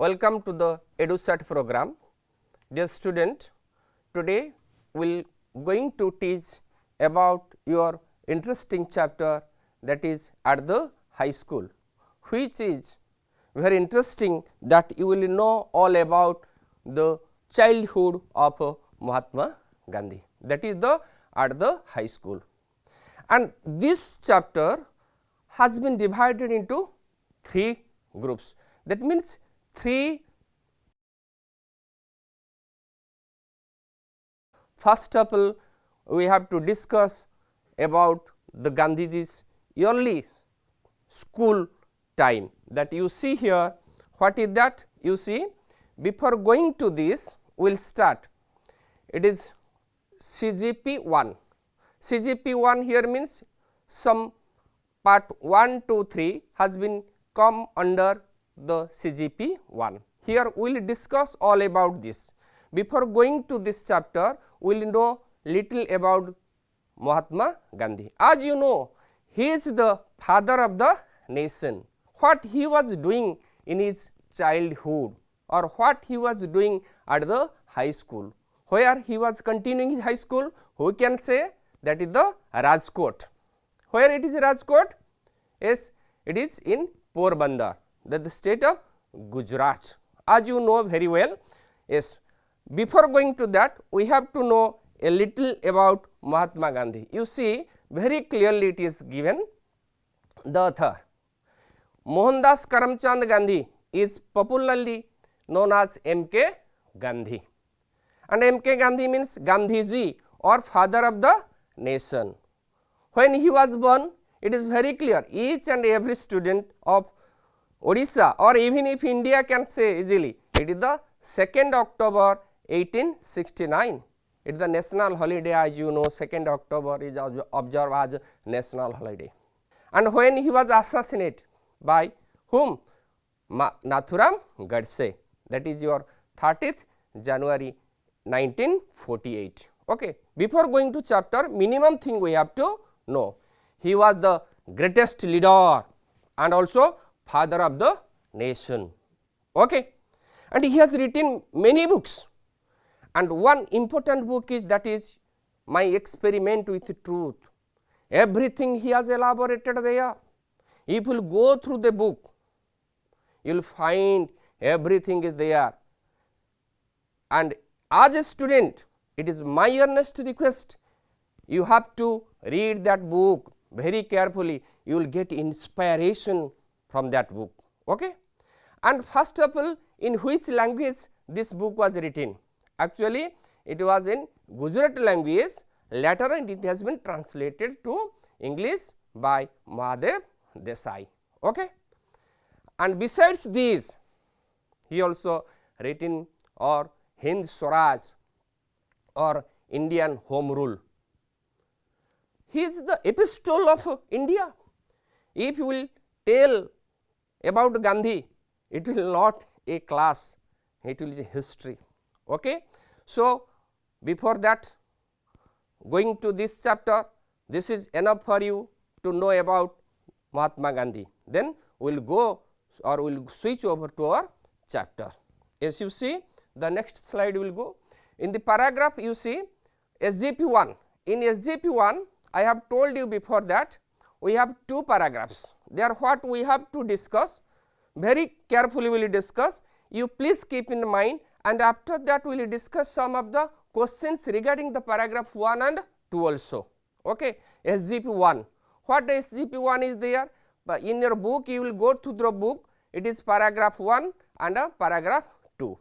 Welcome to the EduSat program. Dear student, today we will going to teach about your interesting chapter, that is at the high school, which is very interesting that you will know all about the childhood of Mahatma Gandhi, that is the at the high school. And this chapter has been divided into three groups, that means three. First of all, we have to discuss about the Gandhiji's early school time, that you see here. What is that? You see, before going to this, we will start. It is CGP 1. CGP 1 here means some part 1, 2, 3 has been come under the CGP 1. Here we will discuss all about this. Before going to this chapter, we will know little about Mahatma Gandhi. As you know, he is the father of the nation. What he was doing in his childhood, or what he was doing at the high school, where he was continuing his high school, who can say that is the Rajkot. Where it is Rajkot? Yes, it is in Porbandar, that the state of Gujarat, as you know very well. Yes, before going to that, we have to know a little about Mahatma Gandhi. You see, very clearly it is given. The author Mohandas Karamchand Gandhi is popularly known as M.K. Gandhi, and M.K. Gandhi means Gandhiji, or father of the nation. When he was born, it is very clear, each and every student of Odisha, or even if India can say easily, it is the 2nd October 1869. It is the national holiday, as you know, 2nd October is observed as national holiday. And when he was assassinated by whom? Nathuram Godse, that is your 30th January 1948. Okay. Before going to chapter, minimum thing we have to know, he was the greatest leader and also father of the nation. Okay. And he has written many books, and one important book is that is My Experiment with Truth. Everything he has elaborated there. If you will go through the book, you will find everything is there. And as a student, it is my earnest request, you have to read that book very carefully. You will get inspiration from that book. Okay? And first of all, in which language this book was written? Actually, it was in Gujarati language. Later on, it has been translated to English by Mahadev Desai. Okay? And besides this, he also written or Hind Swaraj, or Indian Home Rule. He is the epistle of India. If you will tell about Gandhi, it will not a class, it will be a history. Okay? So, before that, going to this chapter, this is enough for you to know about Mahatma Gandhi. Then we will go, or we will switch over to our chapter. As you see, the next slide will go. In the paragraph, you see SGP 1. In SGP 1, I have told you before that we have two paragraphs. They are what we have to discuss. Very carefully we will discuss. You please keep in mind, and after that we will discuss some of the questions regarding the paragraph 1 and 2 also. Okay. SGP 1. What SGP 1 is there? But in your book, you will go through the book. It is paragraph 1 and paragraph 2.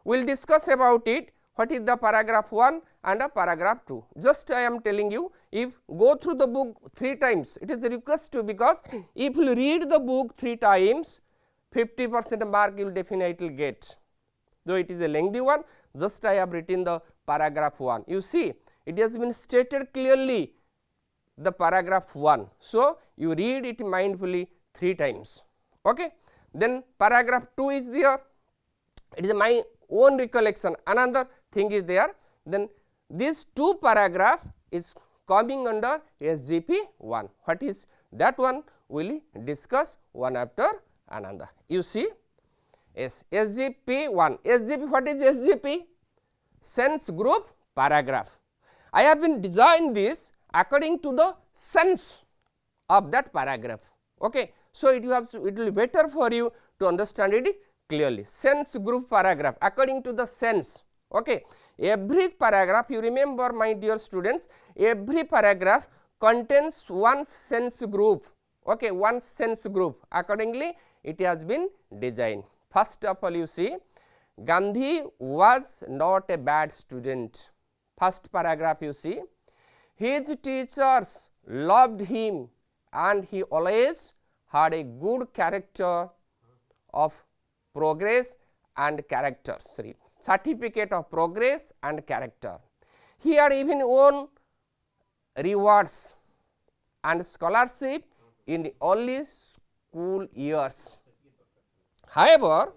We will discuss about it. What is the paragraph 1 and paragraph 2? Just I am telling you, if go through the book 3 times, it is a request to, because if you read the book 3 times, 50% mark you will definitely get. Though it is a lengthy one, just I have written the paragraph 1. You see, it has been stated clearly, the paragraph 1. So, you read it mindfully 3 times. Okay. Then paragraph 2 is there. It is my own recollection. Another thing is there. Then these 2 paragraph is coming under SGP 1. What is that one? We will discuss one after another. You see, Yes, SGP 1. SGP, what is SGP? Sense group paragraph. I have been designed this according to the sense of that paragraph. Okay. So, it will be better for you to understand it clearly. Sense group paragraph according to the sense. Okay. Every paragraph, you remember my dear students, every paragraph contains one sense group. Okay, one sense group. Accordingly, it has been designed. First of all, you see, Gandhi was not a bad student. First paragraph, you see, his teachers loved him and he always had a good character of progress and character. Certificate of progress and character. He had even won rewards and scholarship in the early school years. However,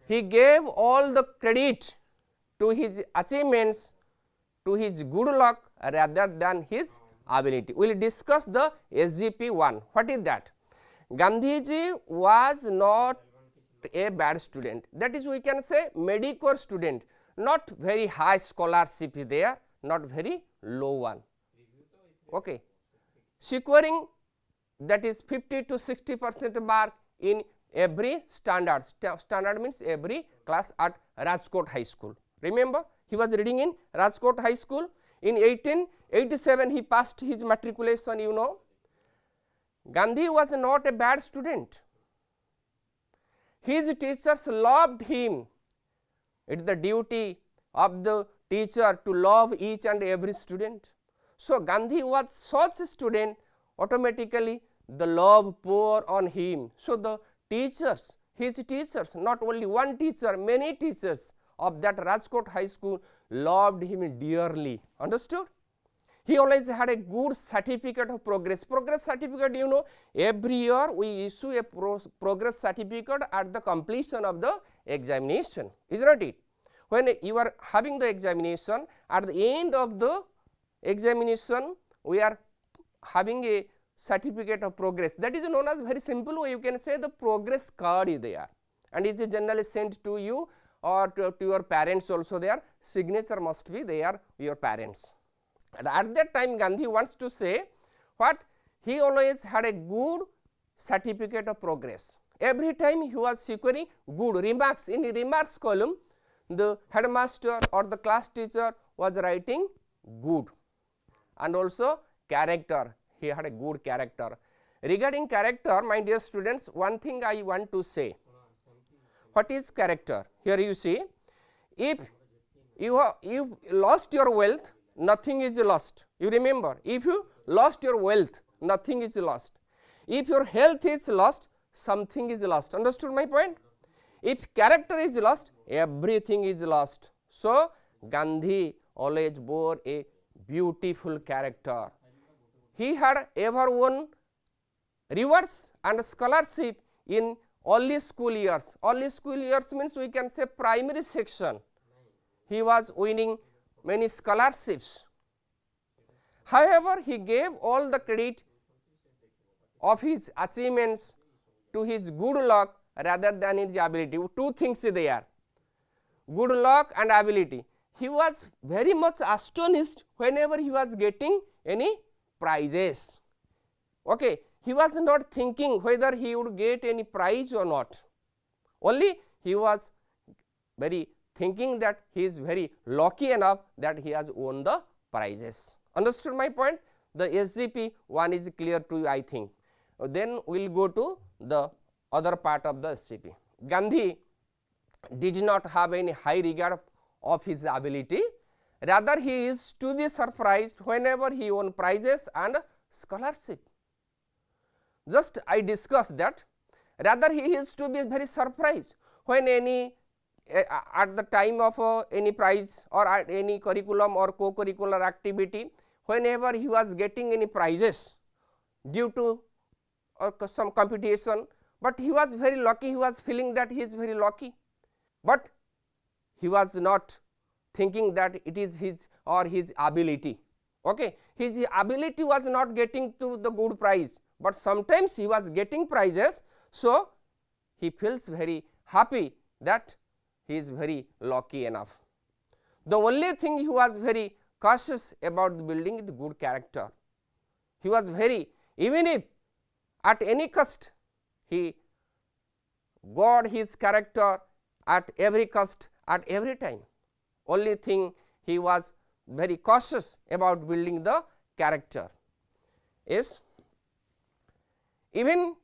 he gave all the credit to his achievements, to his good luck rather than his ability. We will discuss the SGP 1. What is that? Gandhiji was not a bad student, that is we can say mediocre student, not very high scholarship there, not very low one. Okay. Securing that is 50 to 60% mark in every standard. Standard means every class at Rajkot High School. Remember, he was reading in Rajkot High School. In 1887 he passed his matriculation, you know. Gandhi was not a bad student. His teachers loved him. It is the duty of the teacher to love each and every student. So, Gandhi was such a student, automatically the love pour on him. So, the teachers, his teachers, not only one teacher, many teachers of that Rajkot High School loved him dearly. Understood? He always had a good certificate of progress. Progress certificate, you know, every year we issue a progress certificate at the completion of the examination, is not it? When you are having the examination, at the end of the examination, we are having a certificate of progress. That is known as, very simple way you can say, the progress card is there, and it is generally sent to you or to your parents also. Their signature must be there, your parents. And at that time Gandhi wants to say what? He always had a good certificate of progress. Every time he was securing good remarks. In the remarks column, the headmaster or the class teacher was writing good, and also character. He had a good character. Regarding character, my dear students, one thing I want to say. What is character? Here you see, if you lost your wealth, nothing is lost. You remember, if you lost your wealth, nothing is lost. If your health is lost, something is lost. Understood my point? If character is lost, everything is lost. So, Gandhi always bore a beautiful character. He had ever won rewards and scholarship in early school years. Early school years means we can say primary section. He was winning many scholarships. However, he gave all the credit of his achievements to his good luck rather than his ability. Two things there, good luck and ability. He was very much astonished whenever he was getting any prizes. Okay. He was not thinking whether he would get any prize or not. Only he was very thinking that he is very lucky enough that he has won the prizes. Understood my point? The SGP 1 is clear to you, I think. Then we will go to the other part of the SGP. Gandhi did not have any high regard of his ability. Rather, he is to be surprised whenever he won prizes and scholarship. Just I discussed that. Rather, he is to be very surprised when any at the time of any prize or at any curriculum or co-curricular activity, whenever he was getting any prizes due to some competition, but he was very lucky, he was feeling that he is very lucky, but he was not thinking that it is his or his ability. Okay. His ability was not getting to the good prize, but sometimes he was getting prizes. So, he feels very happy that he is very lucky enough. The only thing he was very cautious about building the good character. He was very, even if at any cost he got his character at every cost, at every time. Only thing he was very cautious about building the character is even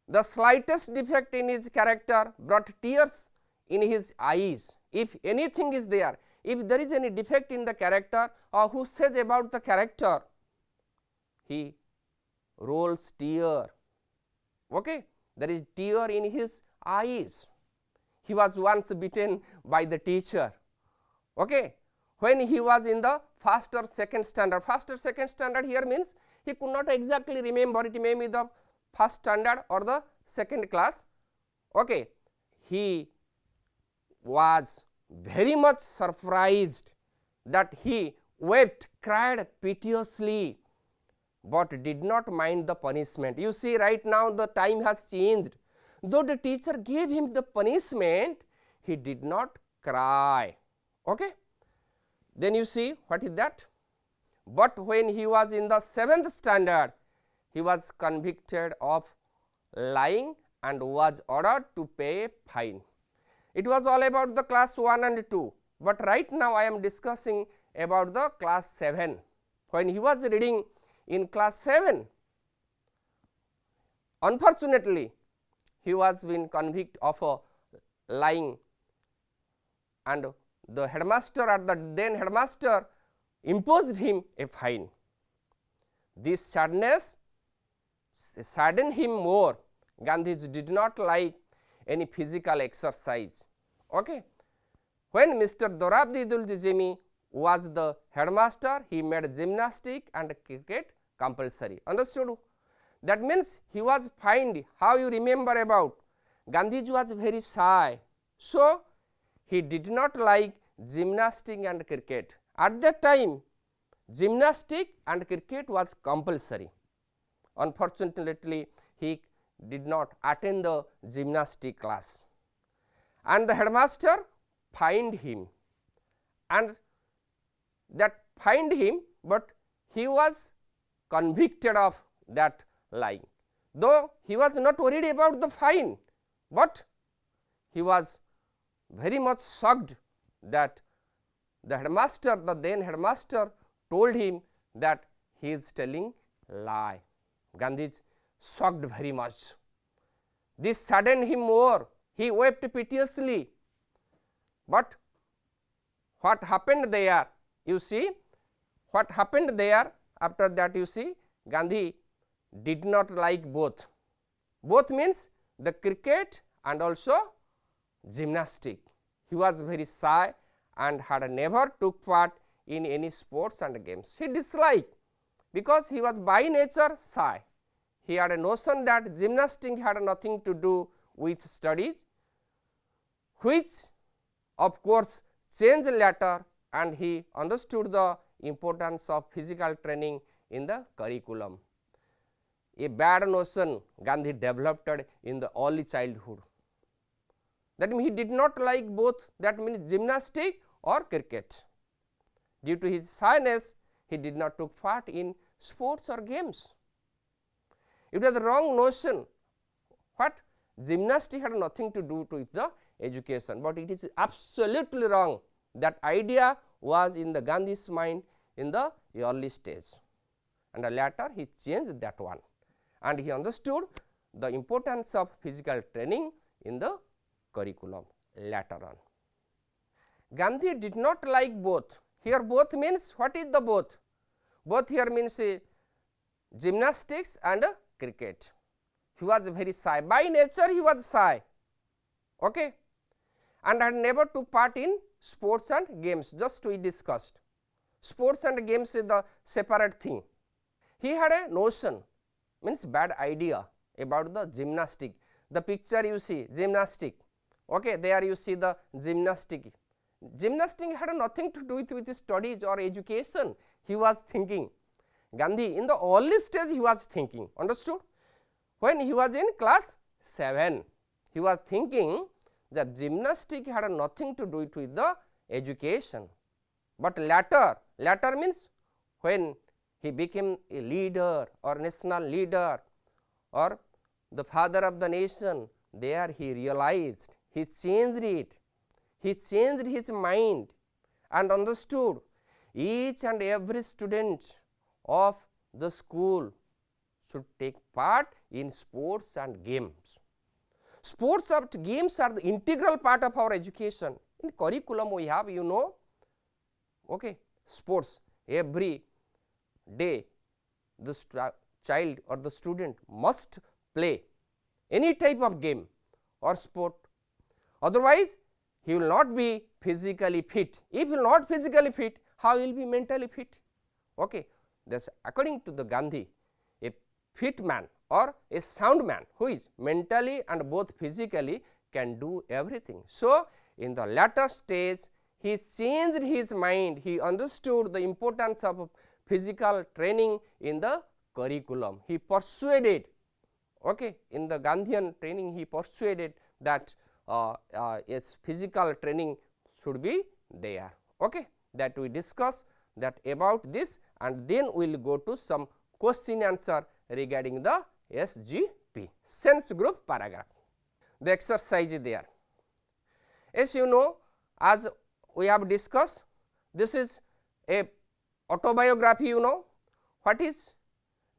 the slightest defect in his character brought tears in his eyes. If anything is there, if there is any defect in the character or who says about the character, he rolls tear. Okay? There is tear in his eyes. He was once beaten by the teacher. Okay? When he was in the first or second standard, first or second standard here means he could not exactly remember, it may be the first standard or the second class. Okay. He was very much surprised that he wept, cried piteously, but did not mind the punishment. You see, right now the time has changed. Though the teacher gave him the punishment, he did not cry. Okay? Then you see what is that? But when he was in the 7th standard, he was convicted of lying and was ordered to pay a fine. It was all about the class 1 and 2, but right now I am discussing about the class 7. When he was reading in class 7, unfortunately, he was been convicted of lying, and the headmaster or the then headmaster imposed him a fine. This sadness saddened him more. Gandhiji did not like any physical exercise. Okay. When Mr. Dorabji Dulji was the headmaster, he made gymnastic and cricket compulsory. Understood? That means he was fined. How you remember about? Gandhiji was very shy. So, he did not like gymnastic and cricket. At that time, gymnastic and cricket was compulsory. Unfortunately, he did not attend the gymnastic class, and the headmaster fined him, and that fined him, but he was convicted of that lying. Though he was not worried about the fine, but he was very much shocked that the headmaster, the then headmaster, told him that he is telling lie. Gandhiji shocked very much. This saddened him more. He wept piteously. But what happened there? You see, what happened there after that, you see, Gandhi did not like both. Both means the cricket and also gymnastic. He was very shy and had never took part in any sports and games. He disliked, because he was by nature shy. He had a notion that gymnastics had nothing to do with studies, which of course changed later, and he understood the importance of physical training in the curriculum. A bad notion Gandhi developed in the early childhood. That means he did not like both, that means gymnastic or cricket. Due to his shyness, he did not take part in sports or games. It was the wrong notion. What? Gymnastics had nothing to do with the education, but it is absolutely wrong. That idea was in the Gandhi's mind in the early stage, and later he changed that one, and he understood the importance of physical training in the curriculum later on. Gandhi did not like both. Here both means, what is the both? Both here means gymnastics and cricket. He was very shy. By nature he was shy. Okay? And had never took part in sports and games, just we discussed. Sports and games is the separate thing. He had a notion, means bad idea about the gymnastic. The picture you see, gymnastic. Okay, there you see the gymnastic. Gymnastic had nothing to do with studies or education. He was thinking. Gandhi in the early stage he was thinking. Understood? When he was in class 7, he was thinking that gymnastic had nothing to do it with the education. But later means when he became a leader or national leader or the father of the nation, there he realized, he changed it, he changed his mind and understood each and every student of the school should take part in sports and games. Sports and games are the integral part of our education. In curriculum we have, you know, okay, sports. Every day the child or the student must play any type of game or sport, otherwise he will not be physically fit. If he will not physically fit, how he will be mentally fit? Okay. That is according to the Gandhi, a fit man or a sound man who is mentally and both physically can do everything. So, in the latter stage he changed his mind, he understood the importance of physical training in the curriculum. He persuaded, okay, in the Gandhian training he persuaded that yes, physical training should be there. Okay. That we discuss that about this, and then we will go to some question answer regarding the SGP, sense group paragraph. The exercise is there. As you know, as we have discussed, this is a autobiography. You know what is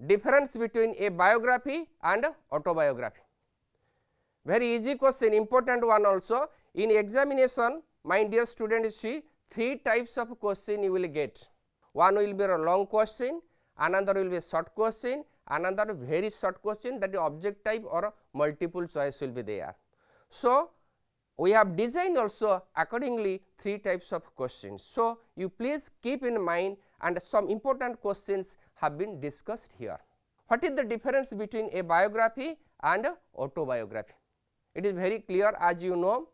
difference between a biography and autobiography? Very easy question, important one also. In examination, my dear students, see 3 types of question you will get. One will be a long question, another will be a short question, another very short question, that is object type or multiple choice will be there. So, we have designed also accordingly 3 types of questions. So, you please keep in mind, and some important questions have been discussed here. What is the difference between a biography and autobiography? It is very clear, as you know.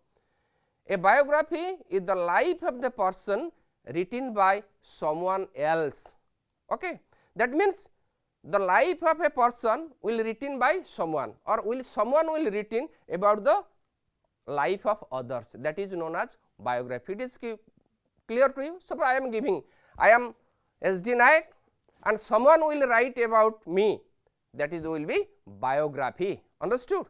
A biography is the life of the person written by someone else. Okay. That means the life of a person will written by someone, or someone will written about the life of others, that is known as biography. It is clear to you. Suppose I am SD Nayak and someone will write about me, that is will be biography. Understood?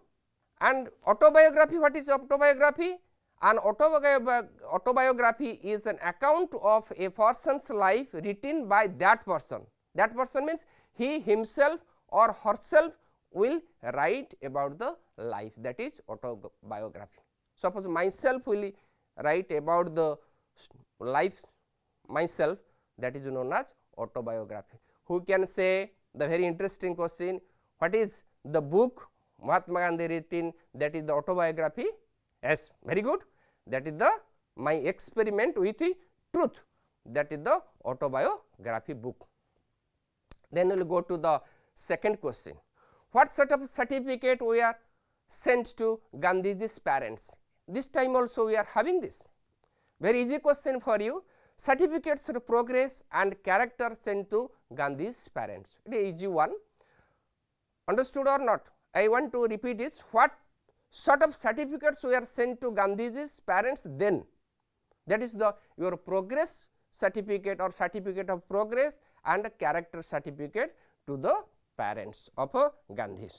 And autobiography, what is autobiography? An autobiography is an account of a person's life written by that person. That person means he himself or herself will write about the life, that is autobiography. Suppose myself will write about the life myself, that is known as autobiography. Who can say the very interesting question, what is the book Mahatma Gandhi written, that is the autobiography? Yes, very good. That is the my experiment with the truth, that is the autobiography book. Then we will go to the second question. What sort of certificate we are sent to Gandhiji's parents? This time also we are having this. Very easy question for you. Certificates of progress and character sent to Gandhi's parents. It is easy one. Understood or not? I want to repeat it. What sort of certificates we are sent to Gandhiji's parents then? That is the your progress certificate or certificate of progress and character certificate to the parents of Gandhi.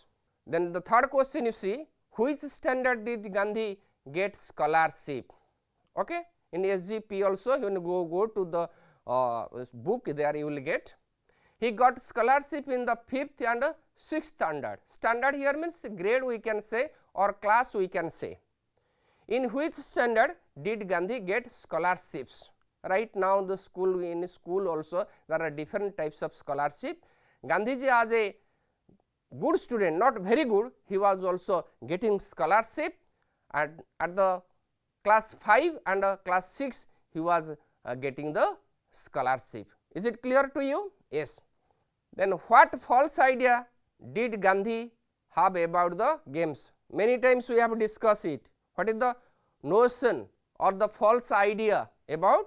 Then the third question you see, which standard did Gandhi get scholarship? Okay. In SGP also when you go to the book, there you will get. He got scholarship in the 5th and 6th standard. Standard here means grade we can say or class we can say. In which standard did Gandhi get scholarships? Right now the school, in school also there are different types of scholarship. Gandhiji as a good student, not very good, he was also getting scholarship at the class 5 and class 6 he was getting the scholarship. Is it clear to you? Yes. Then what false idea did Gandhi have about the games? Many times we have discussed it. What is the notion or the false idea about?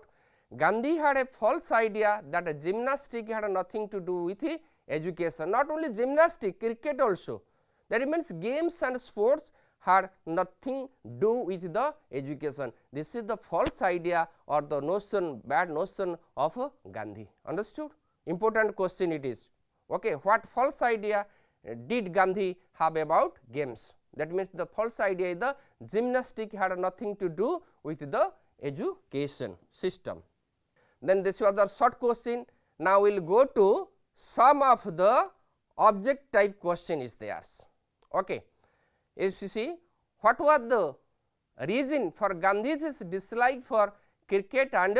Gandhi had a false idea that gymnastics had nothing to do with education. Not only gymnastics, cricket also. That means games and sports had nothing do with the education. This is the false idea or the notion, bad notion of Gandhi. Understood? Important question it is. Okay. What false idea did Gandhi have about games? That means the false idea is the gymnastic had nothing to do with the education system. Then this was the short question. Now we will go to some of the object type question is theirs. Okay. If you see, what was the reason for Gandhi's dislike for cricket and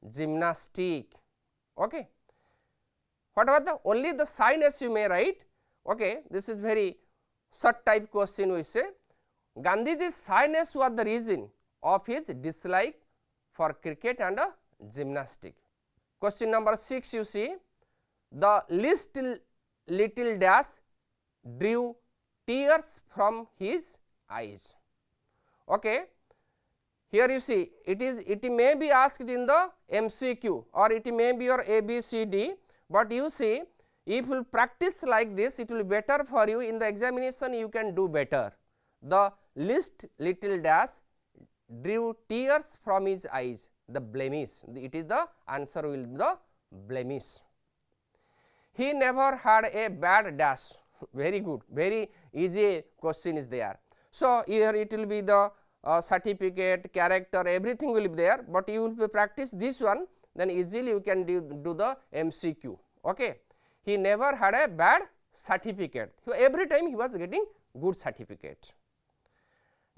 gymnastic? Okay. What was the only the shyness you may write? Okay. This is very short type question we say. Gandhi's shyness was the reason of his dislike for cricket and gymnastic. Question number 6 you see, the least little dash drew tears from his eyes. Okay. Here you see, it may be asked in the MCQ or it may be your ABCD, but you see, if you practice like this, it will be better for you in the examination, you can do better. The least little dash drew tears from his eyes, the blemish, it is the answer will be the blemish. He never had a bad dash. Very good, very easy question is there. So, here it will be the certificate, character, everything will be there, but you will practice this one, then easily you can do the MCQ. Okay. He never had a bad certificate, every time he was getting good certificate.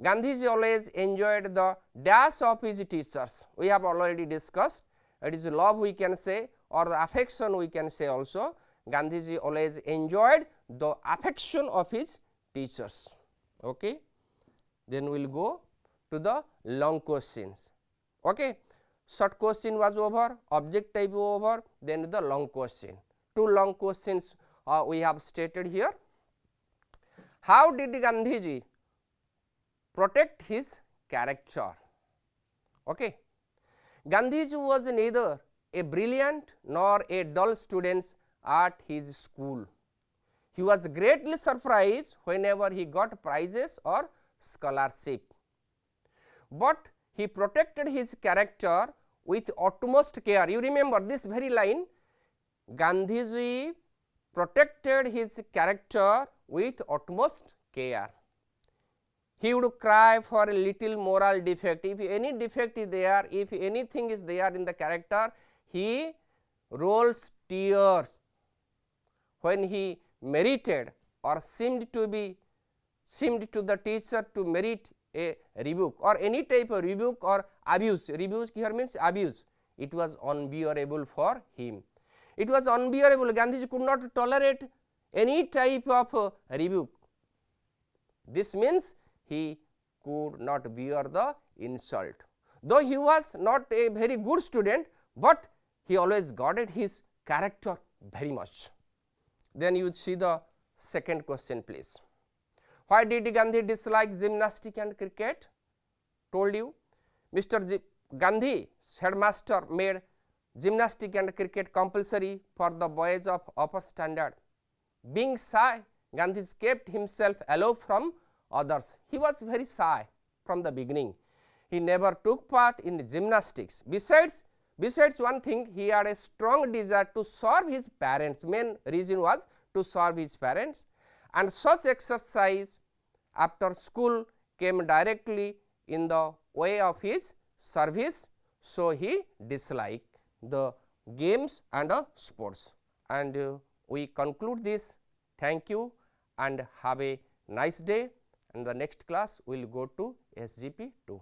Gandhiji always enjoyed the dash of his teachers. We have already discussed, it is love we can say or the affection we can say also. Gandhiji always enjoyed the affection of his teachers. Okay. Then we will go to the long questions. Okay. Short question was over, object type over, then the long question. Two long questions we have stated here. How did Gandhiji protect his character? Okay. Gandhiji was neither a brilliant nor a dull student at his school. He was greatly surprised whenever he got prizes or scholarship, but he protected his character with utmost care. You remember this very line, Gandhiji protected his character with utmost care. He would cry for a little moral defect. If any defect is there, if anything is there in the character, he rolls tears. When he merited or seemed to the teacher to merit a rebuke or any type of rebuke or abuse, rebuke here means abuse, it was unbearable for him. It was unbearable. Gandhiji could not tolerate any type of rebuke. This means he could not bear the insult. Though he was not a very good student, but he always guarded his character very much. Then you see the second question please. Why did Gandhi dislike gymnastic and cricket? Told you, Mr. Gandhi, headmaster, made gymnastic and cricket compulsory for the boys of upper standard. Being shy, Gandhi kept himself aloof from others. He was very shy from the beginning. He never took part in gymnastics. Besides one thing, he had a strong desire to serve his parents. Main reason was to serve his parents, and such exercise after school came directly in the way of his service. So, he disliked the games and sports. And we conclude this. Thank you and have a nice day. And the next class we will go to SGP 2.